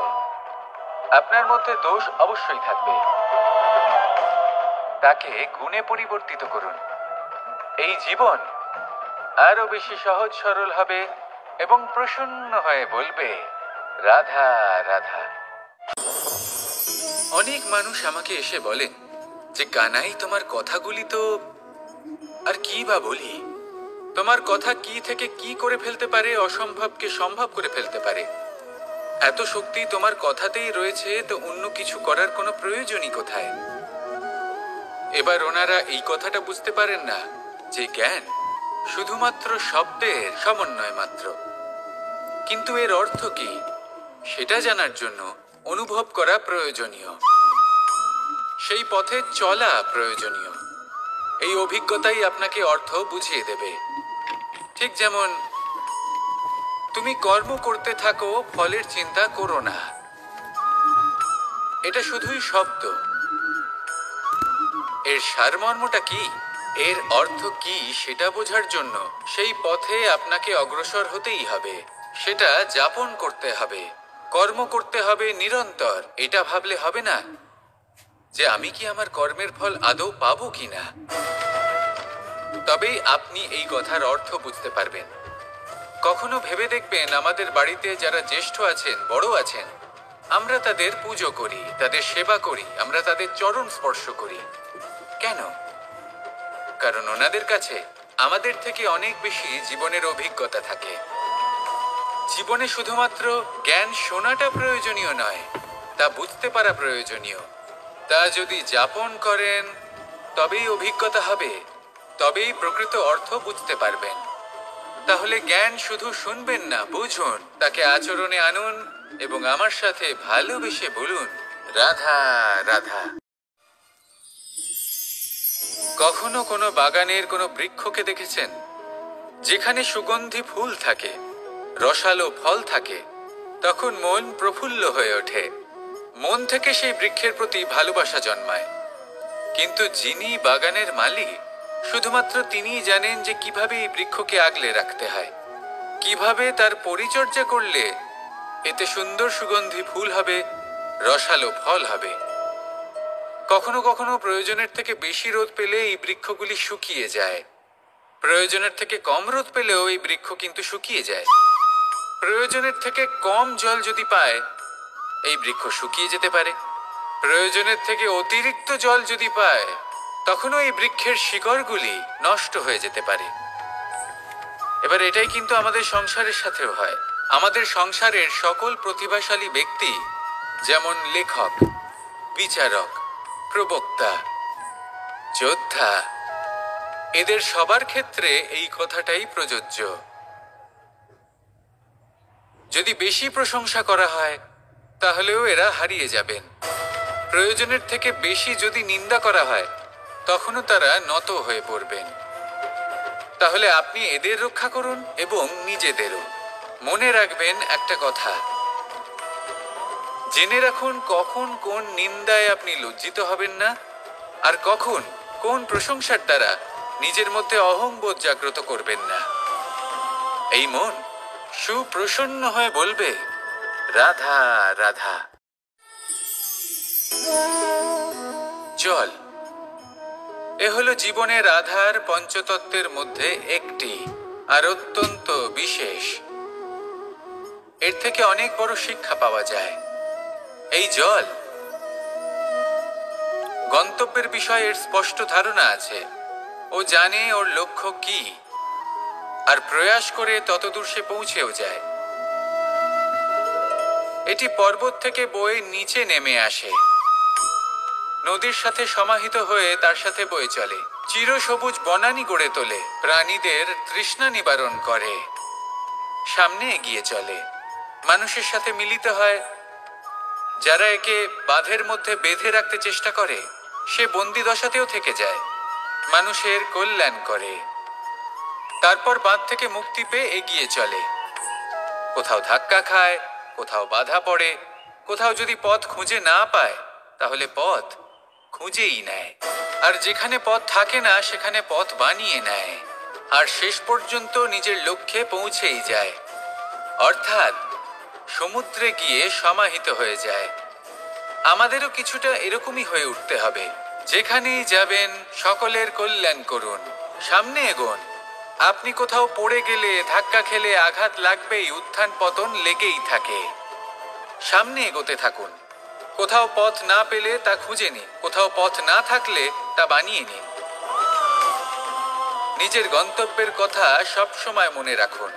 আপনার মধ্যে দোষ অবশ্যই থাকবে, তাকে গুণে পরিবর্তিত করুন। এই জীবন আরো বেশি সহজ সরল হবে এবং প্রসন্ন হয়ে বলবে, রাধা রাধা। অনেক মানুষ আমাকে এসে বলেন যে কানাই, তোমার কথাগুলি তো আর কি বা বলি, তোমার কথা কি থেকে কি করে ফেলতে পারে, অসম্ভবকে সম্ভব করে ফেলতে পারে। এত শক্তি তোমার কথাতেই রয়েছে, তো অন্য কিছু করার কোনো প্রয়োজনই কোথায়? এবার ওনারা এই কথাটা বুঝতে পারেন না যে জ্ঞান শুধুমাত্র শব্দের সমন্বয় মাত্র, কিন্তু এর অর্থ কি সেটা জানার জন্য অনুভব করা প্রয়োজনীয়, সেই পথে চলা প্রয়োজনীয়। এই অভিজ্ঞতাই আপনাকে অর্থ বুঝিয়ে দেবে। ঠিক যেমন তুমি কর্ম করতে থাকো, ফলের চিন্তা করো না, এটা শুধুই শব্দ। এর সারমর্মটা কি, এর অর্থ কি সেটা বোঝার জন্য সেই পথে আপনাকে অগ্রসর হতেই হবে, সেটা যাপন করতে হবে, কর্ম করতে হবে নিরন্তর। এটা ভাবলে হবে না যে আমি কি আমার কর্মের ফল আদৌ পাবো কিনা, তবেই আপনি এই কথার অর্থ বুঝতে পারবেন। কখনো ভেবে দেখবেন, আমাদের বাড়িতে যারা জ্যেষ্ঠ আছেন, বড় আছেন, আমরা তাদের পুজো করি, তাদের সেবা করি, আমরা তাদের চরণ স্পর্শ করি। কেন? কারণ ওনাদের কাছে আমাদের থেকে অনেক বেশি জীবনের অভিজ্ঞতা থাকে। জীবনে শুধুমাত্র জ্ঞান শোনাটা প্রয়োজনীয় নয়, তা বুঝতে পারা প্রয়োজনীয়। তা যদি যাপন করেন তবেই অভিজ্ঞতা হবে, তবেই প্রকৃত অর্থ বুঝতে পারবেন। তাহলে জ্ঞান শুধু শুনবেন না, বুঝুন, তাকে আচরণে আনুন এবং আমার সাথে ভালোবেসে বলুন, রাধা রাধা। কখনো কোনো বাগানের কোনো বৃক্ষকে দেখেছেন যেখানে সুগন্ধি ফুল থাকে, রসালো ফল থাকে? তখন মন প্রফুল্ল হয়ে ওঠে, মন থেকে সেই বৃক্ষের প্রতি ভালোবাসা জন্মায়। কিন্তু যিনি বাগানের মালিক, শুধুমাত্র তিনিই জানেন যে কিভাবে এই বৃক্ষকে আগলে রাখতে হয়, কিভাবে তার পরিচর্যা করলে এতে সুন্দর সুগন্ধি ফুল হবে, রসালো ফল হবে। কখনো কখনো প্রয়োজনের থেকে বেশি রোদ পেলে এই বৃক্ষগুলি শুকিয়ে যায়, প্রয়োজনের থেকে কম রোদ পেলেও এই বৃক্ষ কিন্তু শুকিয়ে যায়। প্রয়োজনের থেকে কম জল যদি পায়, এই বৃক্ষ শুকিয়ে যেতে পারে। প্রয়োজনের থেকে অতিরিক্ত জল যদি পায়, তখনও এই বৃক্ষের শিকড়গুলি নষ্ট হয়ে যেতে পারে। এবার এটাই কিন্তু আমাদের সংসারের সাথেও হয়। আমাদের সংসারের সকল প্রতিভাশালী ব্যক্তি, যেমন লেখক, বিচারক, প্রবক্তা, যোদ্ধা, এদের সবার ক্ষেত্রে এই কথাটাই প্রযোজ্য। যদি বেশি প্রশংসা করা হয় তাহলেও এরা হারিয়ে যাবেন। প্রয়োজনের থেকে বেশি যদি নিন্দা করা হয়, তখনও তারা নত হয়ে পড়বেন। তাহলে আপনি এদের রক্ষা করুন এবং নিজেদেরও। মনে রাখবেন একটা কথা, জেনে রাখুন কখন কোন নিন্দায় আপনি লজ্জিত হবেন না, আর কখন কোন প্রশংসার দ্বারা নিজের মধ্যে অহংবোধ জাগ্রত করবেন না। এই মন সুপ্রসন্ন হয়ে বলবে, রাধা রাধা। জল এ হলো জীবনের রাধার পঞ্চতত্ত্বের মধ্যে একটি, আর অত্যন্ত বিশেষ। এর থেকে অনেক বড় শিক্ষা পাওয়া যায়। এই জল গন্তব্যের বিষয়ে এর স্পষ্ট ধারণা আছে। ও জানে ওর লক্ষ্য কি, আর প্রয়াস করে ততদূর সে পৌঁছেও যায়। এটি পর্বত থেকে বয়ে নিচে নেমে আসে, নদীর সাথে সমাহিত হয়ে তার সাথে বয়ে চলে, চিরসবুজ বনানী গড়ে তোলে, প্রাণীদের তৃষ্ণা নিবারণ করে, সামনে এগিয়ে চলে, মানুষের সাথে মিলিত হয়। যারা একে বাঁধের মধ্যে বেঁধে রাখতে চেষ্টা করে, সে বন্দি দশাতেও থেকে যায়, মানুষের কল্যাণ করে। তারপর বাঁধ থেকে মুক্তি পেয়ে এগিয়ে চলে, কোথাও ধাক্কা খায়, কোথাও বাধা পড়ে, কোথাও যদি পথ খুঁজে না পায় তাহলে পথ খুঁজেই নেয়, আর যেখানে পথ থাকে না সেখানে পথ বানিয়ে নেয়, আর শেষ পর্যন্ত নিজের লক্ষ্যে পৌঁছেই যায়, অর্থাৎ সমুদ্রে গিয়ে সমাহিত হয়ে যায়। আমাদেরও কিছুটা এরকমই হয়ে উঠতে হবে। যেখানেই যাবেন সকলের কল্যাণ করুন, সামনে এগোন। আপনি কোথাও পড়ে গেলে, ধাক্কা খেলে আঘাত লাগবেই, উত্থান পতন লেগেই থাকে। সামনে এগোতে থাকুন। কোথাও পথ না পেলে তা খুঁজে নিন, কোথাও পথ না থাকলে তা বানিয়ে নিন। নিজের গন্তব্যের কথা সব সময় মনে রাখুন।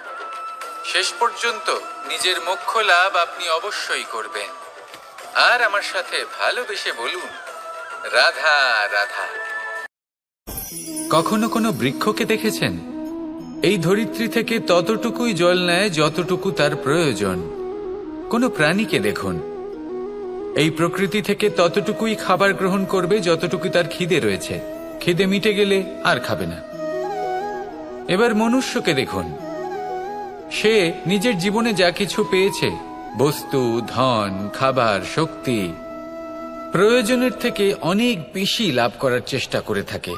শেষ পর্যন্ত নিজের মোক্ষ লাভ আপনি অবশ্যই করবেন। আর আমার সাথে ভালোবেসে বলুন, রাধা রাধা। কখনো কোনো বৃক্ষকে দেখেছেন? এই ধরিত্রী থেকে ততটুকুই জল নেয় যতটুকু তার প্রয়োজন। কোনো প্রাণীকে দেখুন, এই প্রকৃতি থেকে ততটুকুই খাবার গ্রহণ করবে যতটুকু তার খিদে রয়েছে। খিদে মিটে গেলে আর খাবে না। এবার মনুষ্যকে দেখুন, সে নিজের জীবনে যা কিছু পেয়েছে, বস্তু, ধন, খাবার, শক্তি, প্রয়োজনের থেকে অনেক বেশি লাভ করার চেষ্টা করে থাকে।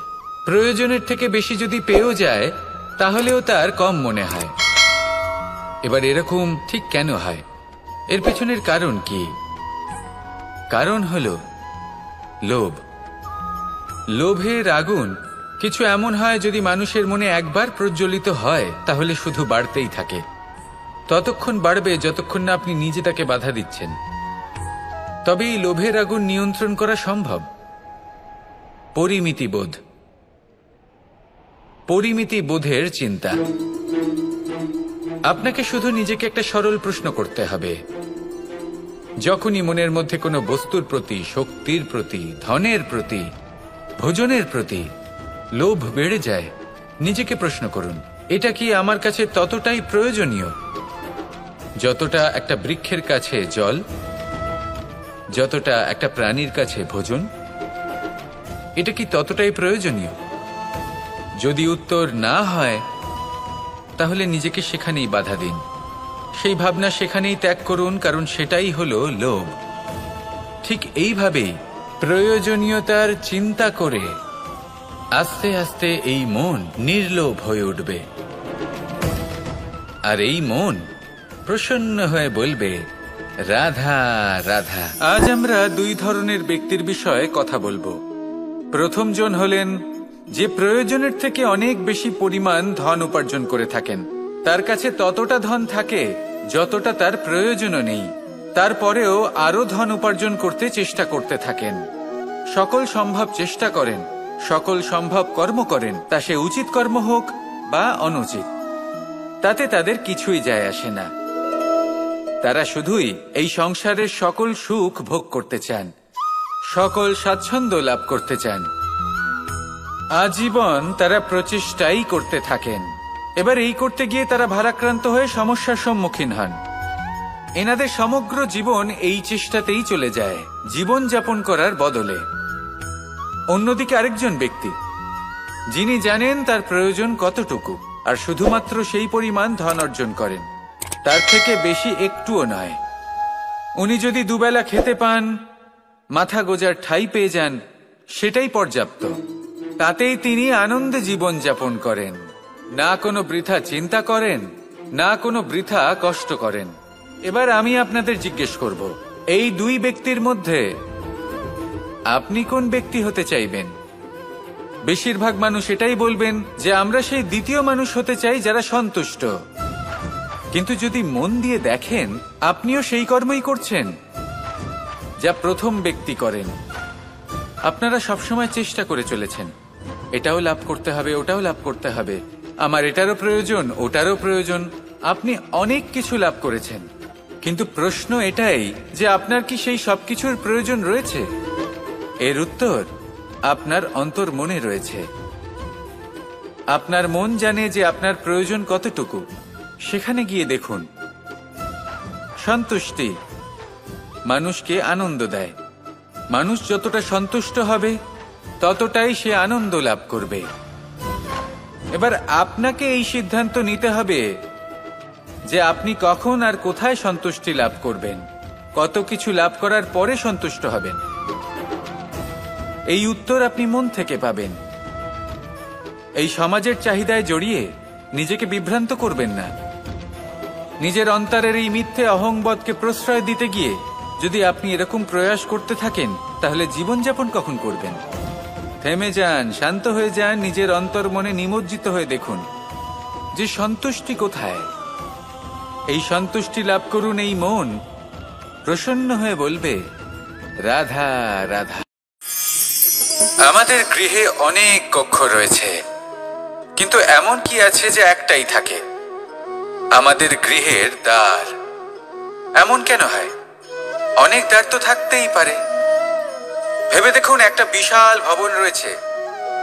প্রয়োজনের থেকে বেশি যদি পেয়েও যায় তাহলেও তার কম মনে হয়। এবার এরকম ঠিক কেন হয়? এর পেছনের কারণ কি? কারণ হলো লোভ। লোভের আগুন কিছু এমন হয়, যদি মানুষের মনে একবার প্রজ্বলিত হয় তাহলে শুধু বাড়তেই থাকে। ততক্ষণ বাড়বে যতক্ষণ না আপনি নিজে তাকে বাধা দিচ্ছেন। তবে এই লোভের আগুন নিয়ন্ত্রণ করা সম্ভব। পরিমিতিবোধ, পরিমিতিবোধের চিন্তা। আপনাকে শুধু নিজেকে একটা সরল প্রশ্ন করতে হবে। যখনই মনের মধ্যে কোনো বস্তুর প্রতি, শক্তির প্রতি, ধনের প্রতি, ভোজনের প্রতি লোভ বেড়ে যায়, নিজেকে প্রশ্ন করুন, এটা কি আমার কাছে ততটাই প্রয়োজনীয় যতটা একটা বৃক্ষের কাছে জল, যতটা একটা প্রাণীর কাছে ভোজন? এটা কি ততটাই প্রয়োজনীয়? যদি উত্তর না হয় তাহলে নিজেকে সেখানেই বাধা দিন, সেই ভাবনা সেখানেই ত্যাগ করুন, কারণ সেটাই হলো লোভ। ঠিক এইভাবেই প্রয়োজনীয়তার চিন্তা করে আস্তে আস্তে এই মন নির্লোভ হয়ে উঠবে, আর এই মন প্রসন্ন হয়ে বলবে, রাধা রাধা। আজ আমরা দুই ধরনের ব্যক্তির বিষয়ে কথা বলবো। প্রথম জন হলেন যে প্রয়োজনের থেকে অনেক বেশি পরিমাণ ধন উপার্জন করে থাকেন। তার কাছে ততটা ধন থাকে যতটা তার প্রয়োজনও নেই, তারপরেও আরো ধন উপার্জন করতে চেষ্টা করতে থাকেন। সকল সম্ভব চেষ্টা করেন, সকল সম্ভব কর্ম করেন, তা সে উচিত কর্ম হোক বা অনুচিত, তাতে তাদের কিছুই যায় আসে না। তারা শুধুই এই সংসারের সকল সুখ ভোগ করতে চান, সকল স্বাচ্ছন্দ্য লাভ করতে চান। আজীবন তারা প্রচেষ্টাই করতে থাকেন। এবার এই করতে গিয়ে তারা ভারাক্রান্ত হয়ে সমস্যার সম্মুখীন হন। এনাদের সমগ্র জীবন এই চেষ্টাতেই চলে যায়, জীবন যাপন করার বদলে। অন্যদিকে আরেকজন ব্যক্তি, যিনি জানেন তার প্রয়োজন কতটুকু, আর শুধুমাত্র সেই পরিমাণ ধন অর্জন করেন, তার থেকে বেশি একটুও নয়। উনি যদি দুবেলা খেতে পান, মাথা গোজার ঠাঁই পেয়ে যান, সেটাই পর্যাপ্ত। তাতেই তিনি আনন্দে জীবন যাপন করেন, না কোনো বৃথা চিন্তা করেন, না কোনো বৃথা কষ্ট করেন। এবার আমি আপনাদের জিজ্ঞেস করব, এই দুই ব্যক্তির মধ্যে আপনি কোন ব্যক্তি হতে চাইবেন? বেশিরভাগ মানুষ এটাই বলবেন যে আমরা সেই দ্বিতীয় মানুষ হতে চাই যারা সন্তুষ্ট। কিন্তু যদি মন দিয়ে দেখেন, আপনিও সেই কর্মই করছেন যা প্রথম ব্যক্তি করেন। আপনারা সবসময় চেষ্টা করে চলেছেন, এটাও লাভ করতে হবে, ওটাও লাভ করতে হবে, আমার এটারও প্রয়োজন, ওটারও প্রয়োজন। আপনি অনেক কিছু লাভ করেছেন, কিন্তু প্রশ্ন এটাই যে আপনার কি সেই সবকিছুর প্রয়োজন রয়েছে? এর উত্তর আপনার অন্তর্মনে রয়েছে। আপনার মন জানে যে আপনার প্রয়োজন কতটুকু। সেখানে গিয়ে দেখুন। সন্তুষ্টি মানুষকে আনন্দ দেয়। মানুষ যতটা সন্তুষ্ট হবে, ততটাই সে আনন্দ লাভ করবে। এবার আপনাকে এই সিদ্ধান্ত নিতে হবে যে আপনি কখন আর কোথায় সন্তুষ্টি লাভ করবেন, কত কিছু লাভ করার পরে সন্তুষ্ট হবেন। এই উত্তর আপনি মন থেকে পাবেন। এই সমাজের চাহিদায় জড়িয়ে নিজেকে বিভ্রান্ত করবেন না। নিজের অন্তরের এই মিথ্যে অহংবোধকে প্রশ্রয় দিতে গিয়ে যদি আপনি এরকম প্রয়াস করতে থাকেন, তাহলে জীবনযাপন কখন করবেন? থেমে যান, শান্ত হয়ে যান, নিজের অন্তর্মনে নিমজ্জিত হয়ে দেখুন যে সন্তুষ্টি কোথায়। এই সন্তুষ্টি লাভ করুন। এই মন প্রসন্ন হয়ে বলবে, রাধা রাধা। আমাদের গৃহে অনেক কক্ষ রয়েছে, কিন্তু এমন কি আছে যে একটাই থাকে? আমাদের গৃহের দ্বার। এমন কেন হয়? অনেক দ্বার তো থাকতেই পারে। ভেবে দেখুন, একটা বিশাল ভবন রয়েছে,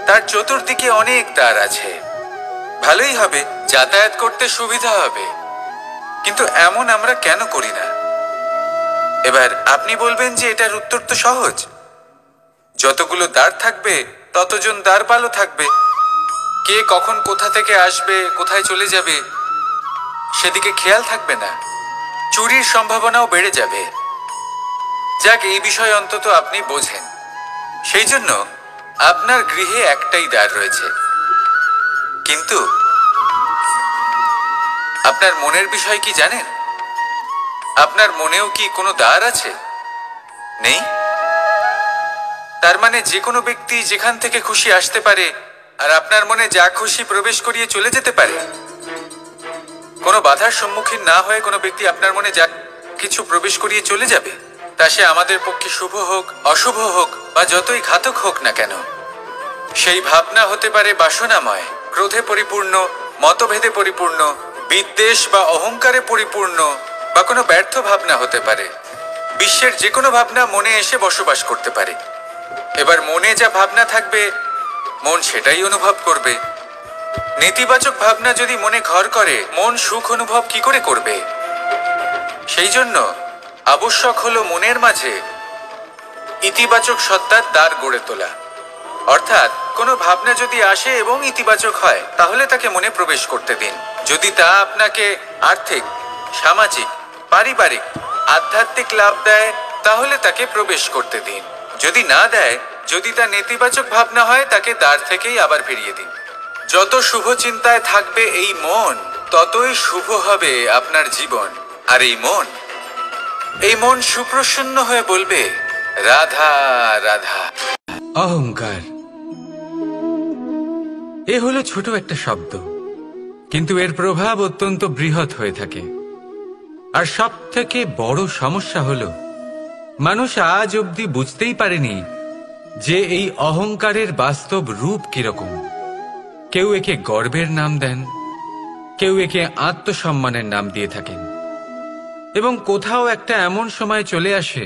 তার চতুর্দিকে অনেক দ্বার আছে। ভালোই হবে, যাতায়াত করতে সুবিধা হবে, কিন্তু এমন আমরা কেন করি না? এবার আপনি বলবেন যে এটার উত্তর তো সহজ। যতগুলো দ্বার থাকবে, ততজন দ্বারপালও থাকবে। কে কখন কোথা থেকে আসবে, কোথায় চলে যাবে, সেদিকে খেয়াল থাকবে না। চুরির সম্ভাবনাও বেড়ে যাবে। যাক, এই বিষয় অন্তত আপনি বোঝেন। সেই জন্য আপনার গৃহে একটাই দ্বার রয়েছে। কিন্তু আপনার মনের বিষয় কি জানেন? আপনার মনেও কি কোনো দ্বার আছে? নেই। তার মানে যে কোনো ব্যক্তি যেখান থেকে খুশি আসতে পারে, আর আপনার মনে যা খুশি প্রবেশ করিয়ে চলে যেতে পারে। কোনো বাধার সম্মুখীন না হয়ে কোনো ব্যক্তি আপনার মনে যা কিছু প্রবেশ করিয়ে চলে যাবে, তা সে আমাদের পক্ষে শুভ হোক, অশুভ হোক, বা যতই ঘাতক হোক না কেন। সেই ভাবনা হতে পারে বাসনাময়, ক্রোধে পরিপূর্ণ, মতভেদে পরিপূর্ণ, বিদ্বেষ বা অহংকারে পরিপূর্ণ, বা কোনো ব্যর্থ ভাবনা হতে পারে। বিশ্বের যে কোনো ভাবনা মনে এসে বসবাস করতে পারে। এবার মনে যা ভাবনা থাকবে, মন সেটাই অনুভব করবে। নেতিবাচক ভাবনা যদি মনে ঘর করে, মন সুখ অনুভব কি করে করবে? সেই জন্য আবশ্যক হলো মনের মাঝে ইতিবাচক সত্তার দ্বার গড়ে তোলা। অর্থাৎ কোনো ভাবনা যদি আসে এবং ইতিবাচক হয়, তাহলে তাকে মনে প্রবেশ করতে দিন। যদি তা আপনাকে আর্থিক, সামাজিক, পারিবারিক, আধ্যাত্মিক লাভ দেয়, তাহলে তাকে প্রবেশ করতে দিন। যদি না দেয়, যদি তা নেতিবাচক ভাবনা হয়, তাকে দ্বার থেকেই আবার ফিরিয়ে দিন। যত শুভ চিন্তায় থাকবে এই মন, ততই শুভ হবে আপনার জীবন। আর এই মন সুপ্রসন্ন হয়ে বলবে, রাধা রাধা। অহংকার এ হলো ছোট একটা শব্দ, কিন্তু এর প্রভাব অত্যন্ত বৃহৎ হয়ে থাকে। আর সব থেকে বড় সমস্যা হলো, মানুষ আজ অবধি বুঝতেই পারেনি যে এই অহংকারের বাস্তব রূপ কিরকম। কেউ একে গর্বের নাম দেন, কেউ একে আত্মসম্মানের নাম দিয়ে থাকেন। এবং কোথাও একটা এমন সময় চলে আসে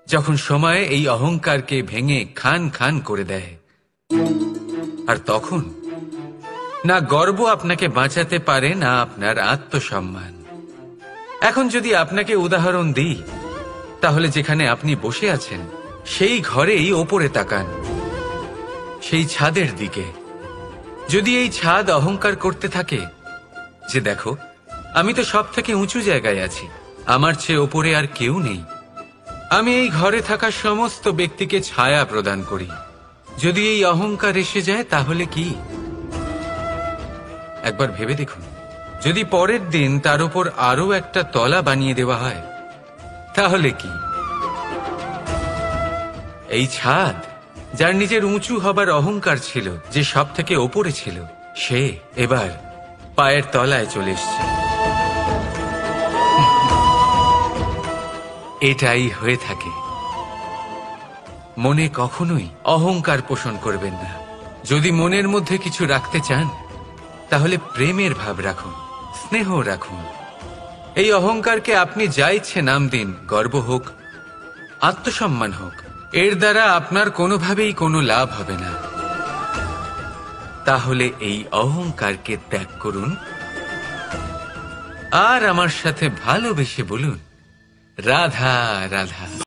যখন সময় এই অহংকারকে ভেঙে খান খান করে দেয়। আর তখন না গর্ব আপনাকে বাঁচাতে পারে, না আপনার আত্মসম্মান। এখন যদি আপনাকে উদাহরণ দিই, তাহলে যেখানে আপনি বসে আছেন সেই ঘরেই ওপরে তাকান, সেই ছাদের দিকে। যদি এই ছাদ অহংকার করতে থাকে যে দেখো আমি তো সব থেকে উঁচু জায়গায় আছি, আমার চেয়ে ওপরে আর কেউ নেই, আমি এই ঘরে থাকা সমস্ত ব্যক্তিকে ছায়া প্রদান করি, যদি এই অহংকার এসে যায় তাহলে কি? একবার ভেবে দেখুন, যদি পরের দিন তার উপর আরো একটা তলা বানিয়ে দেওয়া হয় তাহলে কি? এই ছাদ যার নিজের উঁচু হবার অহংকার ছিল, যে সব থেকে ওপরে ছিল, সে এবার পায়ের তলায় চলে এসছে। এটাই হয়ে থাকে। মনে কখনোই অহংকার পোষণ করবেন না। যদি মনের মধ্যে কিছু রাখতে চান তাহলে প্রেমের ভাব রাখুন, স্নেহ রাখুন। এই অহংকারকে আপনি যা ইচ্ছে নাম দিন, গর্ব হোক, আত্মসম্মান হোক, এর দ্বারা আপনার কোনোভাবেই কোনো লাভ হবে না। তাহলে এই অহংকারকে ত্যাগ করুন আর আমার সাথে ভালোবেসে বলুন, রাধা রাধা।